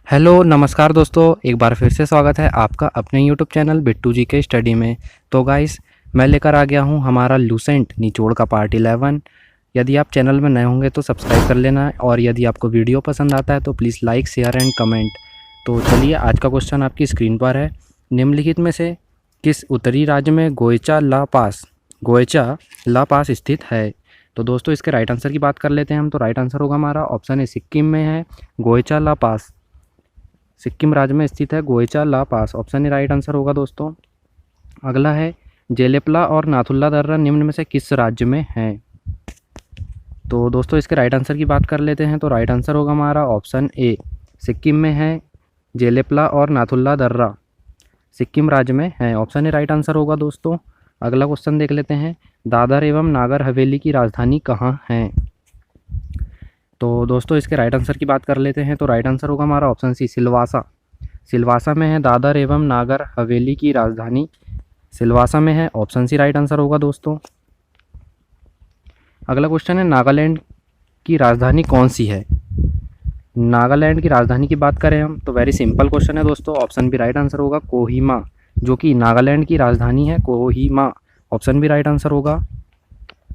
Hello नमस्कार दोस्तों, एक बार फिर से स्वागत है आपका अपने यूट्यूब चैनल बिट्टू जी के स्टडी में। तो गाइस, मैं लेकर आ गया हूं हमारा लूसेंट निचोड़ का पार्ट 11। यदि आप चैनल में नए होंगे तो सब्सक्राइब कर लेना, और यदि आपको वीडियो पसंद आता है तो please like share and comment. तो चलिए, आज का क्वेश्चन आपकी स्क्रीन पर है। निम्नलिखित में से किस उत्तरी राज्य में गोएचा ला पास स्थित है? तो दोस्तों, इसके राइट आंसर की बात कर लेते हैं हम। तो राइट आंसर होगा हमारा ऑप्शन ए, सिक्किम में है गोएचा ला पास। सिक्किम राज्य में स्थित है गोएचा ला पास, ऑप्शन ए राइट आंसर होगा दोस्तों। अगला है, जेलेपला और नाथुल्ला दर्रा निम्न में से किस राज्य में है? तो दोस्तों, इसके राइट आंसर की बात कर लेते हैं। तो राइट आंसर होगा हमारा ऑप्शन ए, सिक्किम में है जेलेपला और नाथुल्ला दर्रा, सिक्किम राज्य में है, ऑप्शन ए राइट आंसर होगा दोस्तों। अगला क्वेश्चन देख लेते हैं, दादर एवं नागर हवेली की राजधानी कहाँ है? तो दोस्तों, इसके राइट आंसर की बात कर लेते हैं। तो राइट आंसर होगा हमारा ऑप्शन सी, सिलवासा। सिलवासा में है दादर एवं नागर हवेली की राजधानी, सिलवासा में है, ऑप्शन सी राइट आंसर होगा दोस्तों। अगला क्वेश्चन है, नागालैंड की राजधानी कौन सी है? नागालैंड की राजधानी की बात करें हम तो वेरी सिंपल क्वेश्चन है दोस्तों, ऑप्शन बी राइट आंसर होगा, कोहिमा, जो कि नागालैंड की राजधानी है, Kohima, option B right answer होगा।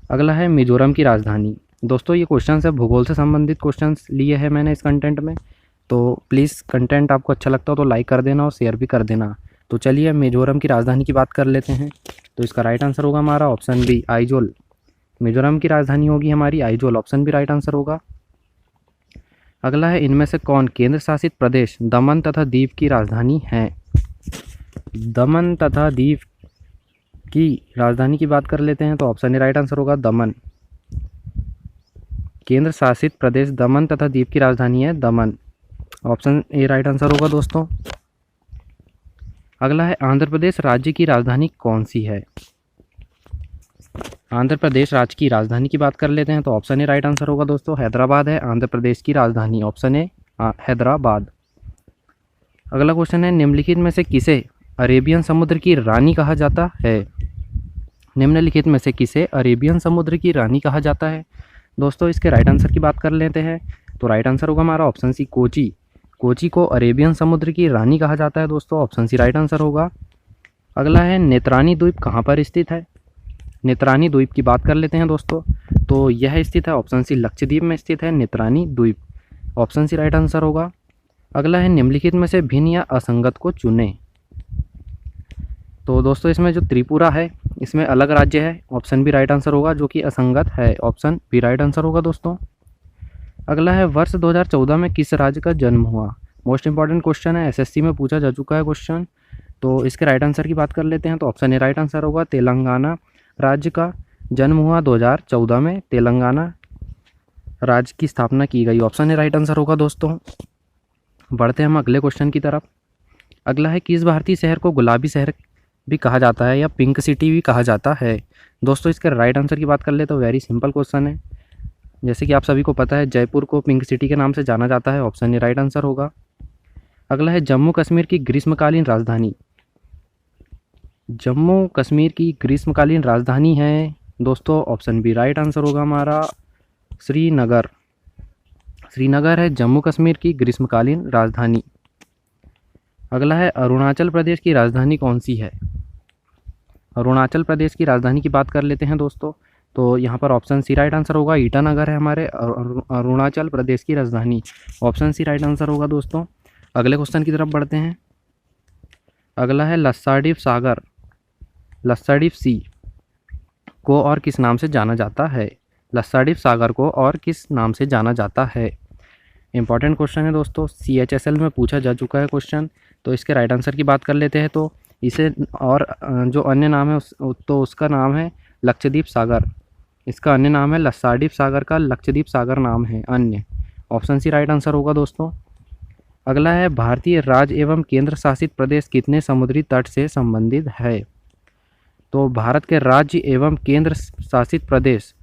अगला है, मिजोरम की राजधानी। दोस्तों, ये क्वेश्चन है भूगोल से संबंधित क्वेश्चंस लिए हैं मैंने इस कंटेंट में, तो प्लीज़ कंटेंट आपको अच्छा लगता हो तो लाइक कर देना और शेयर भी कर देना। तो चलिए, मिजोरम की राजधानी की बात कर लेते हैं। तो इसका राइट आंसर होगा हमारा ऑप्शन बी, आइजोल। मिजोरम की राजधानी होगी हमारी Aizawl, option B right answer होगा। अगला है, इनमें से कौन केंद्र शासित प्रदेश दमन तथा दीव की राजधानी है? दमन तथा दीव की राजधानी की बात कर लेते हैं। तो ऑप्शन ए राइट आंसर होगा, दमन। केंद्र शासित प्रदेश दमन तथा दीव की राजधानी है दमन, ऑप्शन ए राइट आंसर होगा दोस्तों। अगला है, आंध्र प्रदेश राज्य की राजधानी कौन सी है? आंध्र प्रदेश राज्य की राजधानी की बात कर लेते हैं। तो ऑप्शन ए राइट आंसर होगा दोस्तों, हैदराबाद है आंध्र प्रदेश की राजधानी, ऑप्शन ए हैदराबाद। अगला क्वेश्चन है, निम्नलिखित में से किसे अरेबियन समुद्र की रानी कहा जाता है? निम्नलिखित में से किसे अरेबियन समुद्र की रानी कहा जाता है? दोस्तों, इसके राइट आंसर की बात कर लेते हैं। तो राइट आंसर होगा हमारा ऑप्शन सी, कोची। कोची को अरेबियन समुद्र की रानी कहा जाता है दोस्तों, ऑप्शन सी राइट आंसर होगा। अगला है, नेत्रानी द्वीप कहाँ पर स्थित है? नेत्रानी द्वीप की बात कर लेते हैं दोस्तों। तो यह स्थित है ऑप्शन सी, लक्षद्वीप में स्थित है नेत्रानी द्वीप, ऑप्शन सी राइट आंसर होगा। अगला है, निम्नलिखित में से भिन्न या असंगत को चुने। तो दोस्तों, इसमें जो त्रिपुरा है इसमें अलग राज्य है, ऑप्शन बी राइट आंसर होगा, जो कि असंगत है, ऑप्शन बी राइट आंसर होगा दोस्तों। अगला है, वर्ष 2014 में किस राज्य का जन्म हुआ? मोस्ट इंपॉर्टेंट क्वेश्चन है, एसएससी में पूछा जा चुका है क्वेश्चन। तो इसके राइट आंसर की बात कर लेते हैं। तो ऑप्शन ए राइट आंसर होगा, तेलंगाना राज्य का जन्म हुआ 2014 में, तेलंगाना राज्य की स्थापना की गई, ऑप्शन ए राइट आंसर होगा दोस्तों। बढ़ते हैं हम अगले क्वेश्चन की तरफ। अगला है, किस भारतीय शहर को गुलाबी शहर भी कहा जाता है या पिंक सिटी भी कहा जाता है? दोस्तों, इसके राइट आंसर की बात कर ले तो वेरी सिंपल क्वेश्चन है, जैसे कि आप सभी को पता है जयपुर को पिंक सिटी के नाम से जाना जाता है, ऑप्शन ए राइट आंसर होगा। अगला है, जम्मू कश्मीर की ग्रीष्मकालीन राजधानी। जम्मू कश्मीर की ग्रीष्मकालीन राजधानी है दोस्तों, ऑप्शन बी राइट आंसर होगा हमारा, श्रीनगर। श्रीनगर है जम्मू कश्मीर की ग्रीष्मकालीन राजधानी। अगला है, अरुणाचल प्रदेश की राजधानी कौन सी है? अरुणाचल प्रदेश की राजधानी की बात कर लेते हैं दोस्तों। तो यहाँ पर ऑप्शन सी राइट आंसर होगा, ईटानगर है हमारे अरुणाचल प्रदेश की राजधानी, ऑप्शन सी राइट आंसर होगा दोस्तों। अगले क्वेश्चन की तरफ बढ़ते हैं। अगला है, लस्साडीप सागर, लस्साडीप सी को और किस नाम से जाना जाता है? लस्साडीप सागर को और किस नाम से जाना जाता है? इंपॉर्टेंट क्वेश्चन है दोस्तों, CHSL में पूछा जा चुका है क्वेश्चन। तो इसके राइट आंसर की बात कर लेते हैं। तो इसे और जो अन्य नाम है तो उसका नाम है लक्षद्वीप सागर, इसका अन्य नाम है लस्साडीप सागर का लक्षद्वीप सागर नाम है अन्य, ऑप्शन सी राइट आंसर होगा दोस्तों। अगला है, भारतीय राज्य एवं केंद्र शासित प्रदेश कितने समुद्री तट से संबंधित है? तो भारत के राज्य एवं केंद्र शासित प्रदेश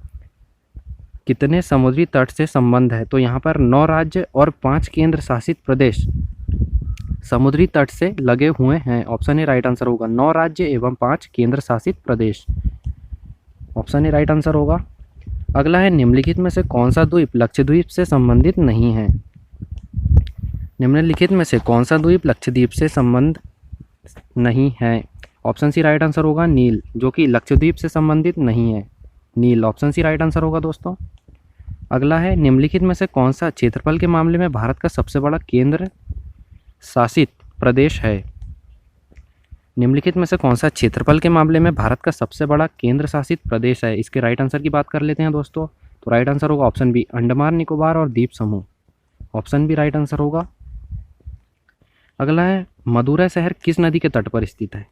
कितने समुद्री तट से संबंध है? तो यहाँ पर 9 राज्य और 5 केंद्र शासित प्रदेश समुद्री तट से लगे हुए हैं, ऑप्शन ए राइट आंसर होगा, 9 राज्य एवं 5 केंद्र शासित प्रदेश, ऑप्शन ए राइट आंसर होगा। अगला है, निम्नलिखित में से कौन सा द्वीप लक्षद्वीप से संबंधित नहीं है? निम्नलिखित में से कौन सा द्वीप लक्षद्वीप से संबंध नहीं है? ऑप्शन सी राइट आंसर होगा नील, जो कि लक्षद्वीप से संबंधित नहीं है। नील ऑप्शन सी राइट आंसर होगा दोस्तों। अगला है, निम्नलिखित में से कौन सा क्षेत्रफल के मामले में भारत का सबसे बड़ा केंद्र शासित प्रदेश है? निम्नलिखित में से कौन सा क्षेत्रफल के मामले में भारत का सबसे बड़ा केंद्र शासित प्रदेश है? इसके राइट आंसर की बात कर लेते हैं दोस्तों। तो राइट आंसर होगा ऑप्शन बी, अंडमान निकोबार और द्वीप समूह। ऑप्शन बी राइट आंसर होगा। अगला है, मदुरै शहर किस नदी के तट पर स्थित है?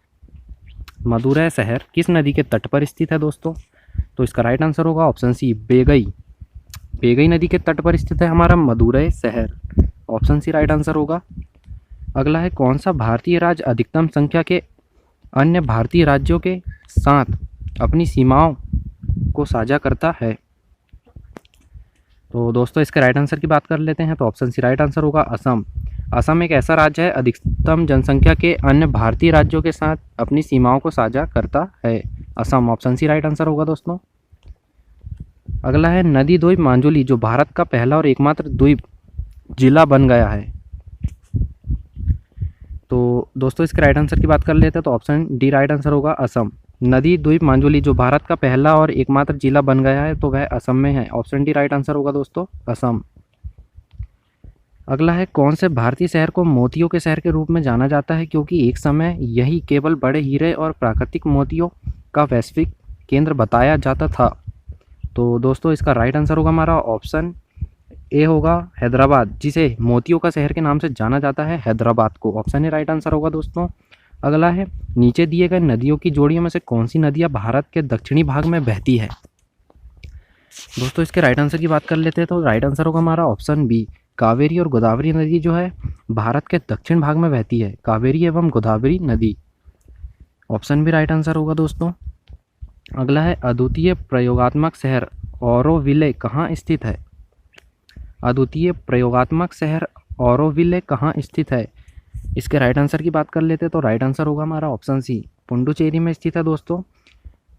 मदुरै शहर किस नदी के तट पर स्थित है दोस्तों? तो इसका राइट आंसर होगा ऑप्शन सी, बेगई। बेगई नदी के तट पर स्थित है हमारा मदुरै शहर। ऑप्शन सी राइट आंसर होगा। अगला है, कौन सा भारतीय राज्य अधिकतम संख्या के अन्य भारतीय राज्यों के साथ अपनी सीमाओं को साझा करता है? तो दोस्तों इसके राइट आंसर की बात कर लेते हैं। तो ऑप्शन सी राइट आंसर होगा, असम। असम एक ऐसा राज्य है अधिकतम जनसंख्या के अन्य भारतीय राज्यों के साथ अपनी सीमाओं को साझा करता है। Assam option C right answer होगा दोस्तों। अगला है, नदी द्वीप मांजुली जो भारत का पहला और एकमात्र द्वीप जिला बन गया है। तो दोस्तों इसके राइट आंसर की बात कर लेते हैं। तो ऑप्शन डी राइट आंसर होगा, असम। नदी द्वीप मांजुली जो भारत का पहला और एकमात्र जिला बन गया है तो वह असम में है। ऑप्शन डी राइट आंसर होगा दोस्तों, असम। अगला है, कौन से भारतीय शहर को मोतियों के शहर के रूप में जाना जाता है क्योंकि एक समय यही केवल बड़े हीरे और प्राकृतिक मोतियों का वैश्विक केंद्र बताया जाता था? तो दोस्तों इसका राइट आंसर होगा हमारा ऑप्शन ए होगा, हैदराबाद, जिसे मोतियों का शहर के नाम से जाना जाता है, हैदराबाद को। ऑप्शन ए राइट आंसर होगा दोस्तों। अगला है, नीचे दिए गए नदियों की जोड़ियों में से कौन सी नदियाँ भारत के दक्षिणी भाग में बहती है? दोस्तों इसके राइट आंसर की बात कर लेते हैं। तो राइट आंसर होगा हमारा ऑप्शन बी, कावेरी और गोदावरी नदी जो है भारत के दक्षिण भाग में बहती है, कावेरी एवं गोदावरी नदी। ऑप्शन बी राइट आंसर होगा दोस्तों। अगला है, अद्वितीय प्रयोगात्मक शहर ऑरोविले कहाँ स्थित है? अद्वितीय प्रयोगात्मक शहर ऑरोविले कहाँ स्थित है? इसके राइट आंसर की बात कर लेते हैं। तो राइट आंसर होगा हमारा ऑप्शन सी, पुडुचेरी में स्थित है दोस्तों।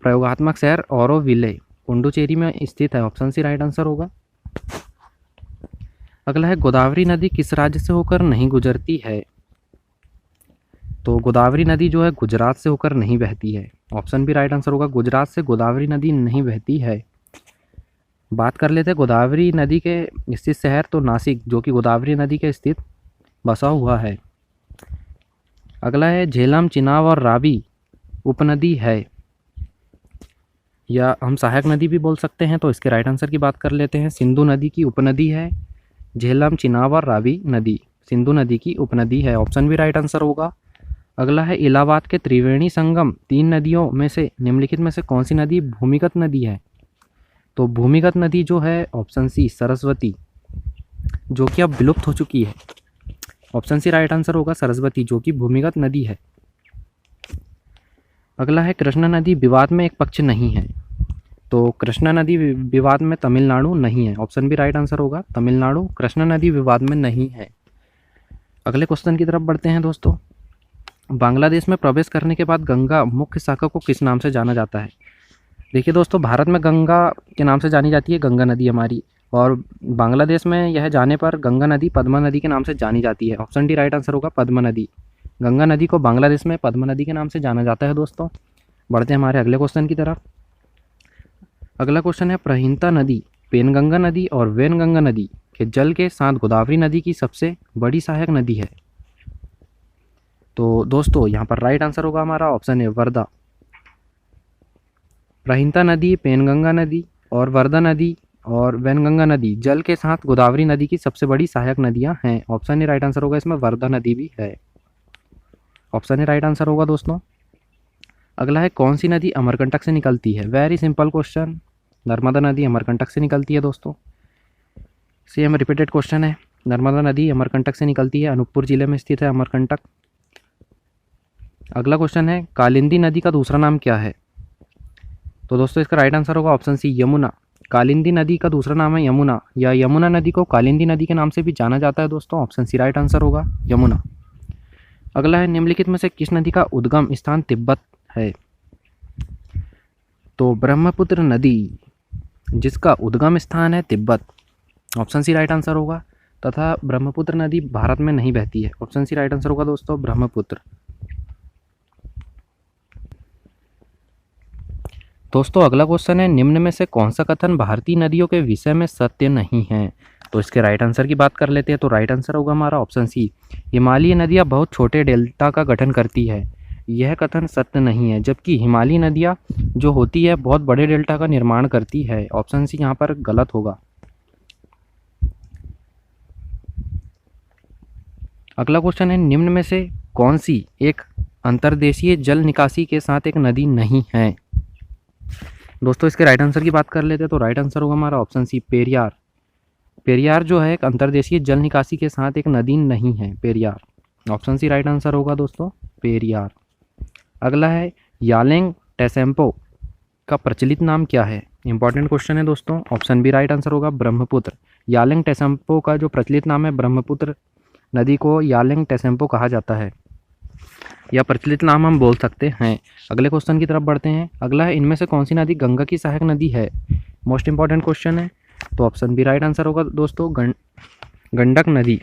प्रयोगात्मक शहर ऑरोविले पुडुचेरी में स्थित है। ऑप्शन सी राइट आंसर होगा। अगला है, गोदावरी नदी किस राज्य से होकर नहीं गुजरती है? तो गोदावरी नदी जो है गुजरात से होकर नहीं बहती है। ऑप्शन बी राइट आंसर होगा, गुजरात से गोदावरी नदी नहीं बहती है। बात कर लेते हैं गोदावरी नदी के स्थित शहर, तो नासिक जो कि गोदावरी नदी के स्थित बसा हुआ है। अगला है, झेलम, चिनाब और रावी उपनदी है या हम सहायक नदी भी बोल सकते हैं। तो इसके राइट आंसर की बात कर लेते हैं। सिंधु नदी की उपनदी है झेलम, चिनाब और रावी नदी, सिंधु नदी की उपनदी है। ऑप्शन भी राइट आंसर होगा। अगला है, इलाहाबाद के त्रिवेणी संगम तीन नदियों में से निम्नलिखित में से कौन सी नदी भूमिगत नदी है? तो भूमिगत नदी जो है ऑप्शन सी, सरस्वती, जो कि अब विलुप्त हो चुकी है। ऑप्शन सी राइट आंसर होगा, सरस्वती जो कि भूमिगत नदी है। अगला है, कृष्णा नदी विवाद में एक पक्ष नहीं है। तो कृष्णा नदी विवाद में तमिलनाडु नहीं है। ऑप्शन बी राइट आंसर होगा, तमिलनाडु कृष्णा नदी विवाद में नहीं है। अगले क्वेश्चन की तरफ बढ़ते हैं दोस्तों। बांग्लादेश में प्रवेश करने के बाद गंगा मुख्य शाखा को किस नाम से जाना जाता है? देखिए दोस्तों, भारत में गंगा के नाम से जानी जाती है गंगा नदी हमारी, और बांग्लादेश में यह जाने पर गंगा नदी पद्मा नदी के नाम से जानी जाती है। ऑप्शन डी राइट आंसर होगा, पद्मा नदी। गंगा नदी को बांग्लादेश में पद्मा नदी के नाम से जाना जाता है दोस्तों। बढ़ते हैं हमारे अगले क्वेश्चन की तरफ। अगला क्वेश्चन है, प्रहीनता नदी पेनगंगा नदी और वैनगंगा नदी के जल के साथ गोदावरी नदी की सबसे बड़ी सहायक नदी है। तो दोस्तों यहाँ पर राइट आंसर होगा हमारा ऑप्शन है, वर्धा। प्रहीनता नदी, पेनगंगा नदी और वर्धा नदी और वैनगंगा नदी जल के साथ गोदावरी नदी की सबसे बड़ी सहायक नदियां हैं। ऑप्शन ए राइट आंसर होगा, इसमें वर्धा नदी भी है। ऑप्शन ए राइट आंसर होगा दोस्तों। अगला है, कौन सी नदी अमरकंटक से निकलती है? वेरी सिंपल क्वेश्चन, नर्मदा नदी अमरकंटक से निकलती है दोस्तों। सेम रिपीटेड क्वेश्चन है, नर्मदा नदी अमरकंटक से निकलती है, अनूपपुर जिले में स्थित है अमरकंटक। अगला क्वेश्चन है, कालिंदी नदी का दूसरा नाम क्या है? तो दोस्तों इसका राइट आंसर होगा ऑप्शन सी, यमुना। कालिंदी नदी का दूसरा नाम है यमुना, या यमुना नदी को कालिंदी नदी के नाम से भी जाना जाता है दोस्तों। ऑप्शन सी राइट आंसर होगा, यमुना। अगला है, निम्नलिखित में से किस नदी का उद्गम स्थान तिब्बत है? तो ब्रह्मपुत्र नदी जिसका उद्गम स्थान है Tibet. Option C right answer होगा। तथा ब्रह्मपुत्र नदी भारत में नहीं बहती है। ऑप्शन सी राइट आंसर होगा दोस्तों, ब्रह्मपुत्र। दोस्तों अगला क्वेश्चन है, निम्न में से कौन सा कथन भारतीय नदियों के विषय में सत्य नहीं है। तो इसके राइट आंसर की बात कर लेते हैं। तो राइट आंसर होगा हमारा ऑप्शन सी, हिमालयी नदियाँ बहुत छोटे डेल्टा का गठन करती है। यह कथन सत्य नहीं है, जबकि हिमालयी नदियाँ जो होती है बहुत बड़े डेल्टा का निर्माण करती है। ऑप्शन सी यहाँ पर गलत होगा। अगला क्वेश्चन है, निम्न में से कौन सी एक अंतर्देशीय जल निकासी के साथ एक नदी नहीं है। दोस्तों इसके राइट आंसर की बात कर लेते हैं। तो राइट आंसर होगा हमारा ऑप्शन सी, पेरियार। पेरियार जो है एक अंतर्देशीय जल निकासी के साथ एक नदी नहीं है, Periyar. Option C right answer होगा दोस्तों, पेरियार। अगला है, यालेंग टेसेम्पो का प्रचलित नाम क्या है। इंपॉर्टेंट क्वेश्चन है दोस्तों। ऑप्शन बी राइट आंसर होगा, ब्रह्मपुत्र। यालेंग टेसेम्पो का जो प्रचलित नाम है, ब्रह्मपुत्र नदी को यालेंग टेसेम्पो कहा जाता है, या प्रचलित नाम हम बोल सकते हैं। अगले क्वेश्चन की तरफ बढ़ते हैं। अगला है, इनमें से कौन सी नदी गंगा की सहायक नदी है। मोस्ट इंपॉर्टेंट क्वेश्चन है। तो ऑप्शन बी राइट आंसर होगा दोस्तों, गंडक नदी,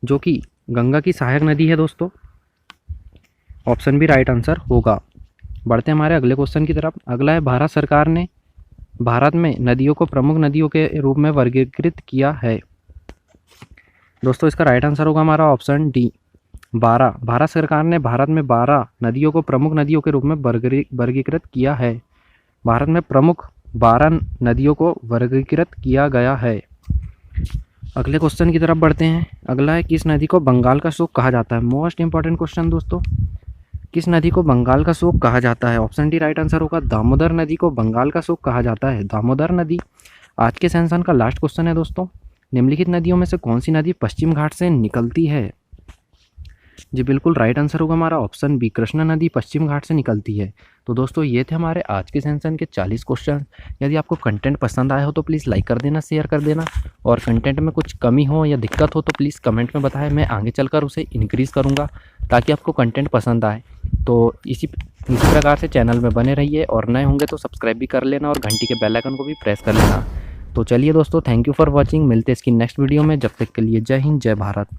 जो कि गंगा की सहायक नदी है दोस्तों। ऑप्शन बी राइट आंसर होगा। बढ़ते हैं हमारे अगले क्वेश्चन की तरफ। अगला है, भारत सरकार ने भारत में नदियों को प्रमुख नदियों के रूप में वर्गीकृत किया है। दोस्तों इसका राइट आंसर होगा हमारा ऑप्शन डी, 12। भारत सरकार ने भारत में 12 नदियों को प्रमुख नदियों के रूप में वर्गीकृत किया है। भारत में प्रमुख 12 नदियों को वर्गीकृत किया गया है। अगले क्वेश्चन की तरफ बढ़ते हैं। अगला है, किस नदी को बंगाल का शोक कहा जाता है। मोस्ट इंपॉर्टेंट क्वेश्चन दोस्तों, किस नदी को बंगाल का शोक कहा जाता है। ऑप्शन डी राइट आंसर होगा, दामोदर नदी को बंगाल का शोक कहा जाता है, दामोदर नदी। आज के सेशन का लास्ट क्वेश्चन है दोस्तों, निम्नलिखित नदियों में से कौन सी नदी पश्चिम घाट से निकलती है। जी बिल्कुल राइट आंसर होगा हमारा ऑप्शन बी, कृष्णा नदी पश्चिम घाट से निकलती है। तो दोस्तों ये थे हमारे आज के सेशन के 40 क्वेश्चन। यदि आपको कंटेंट पसंद आया हो तो प्लीज़ लाइक कर देना, शेयर कर देना, और कंटेंट में कुछ कमी हो या दिक्कत हो तो प्लीज़ कमेंट में बताएं। मैं आगे चलकर उसे इंक्रीज़ करूँगा ताकि आपको कंटेंट पसंद आए। तो इसी प्रकार से चैनल में बने रहिए, और नए होंगे तो सब्सक्राइब भी कर लेना और घंटी के बेल आइकन को भी प्रेस कर लेना। तो चलिए दोस्तों, थैंक यू फॉर वॉचिंग। मिलते हैं इसकी नेक्स्ट वीडियो में। जब तक के लिए जय हिंद, जय भारत।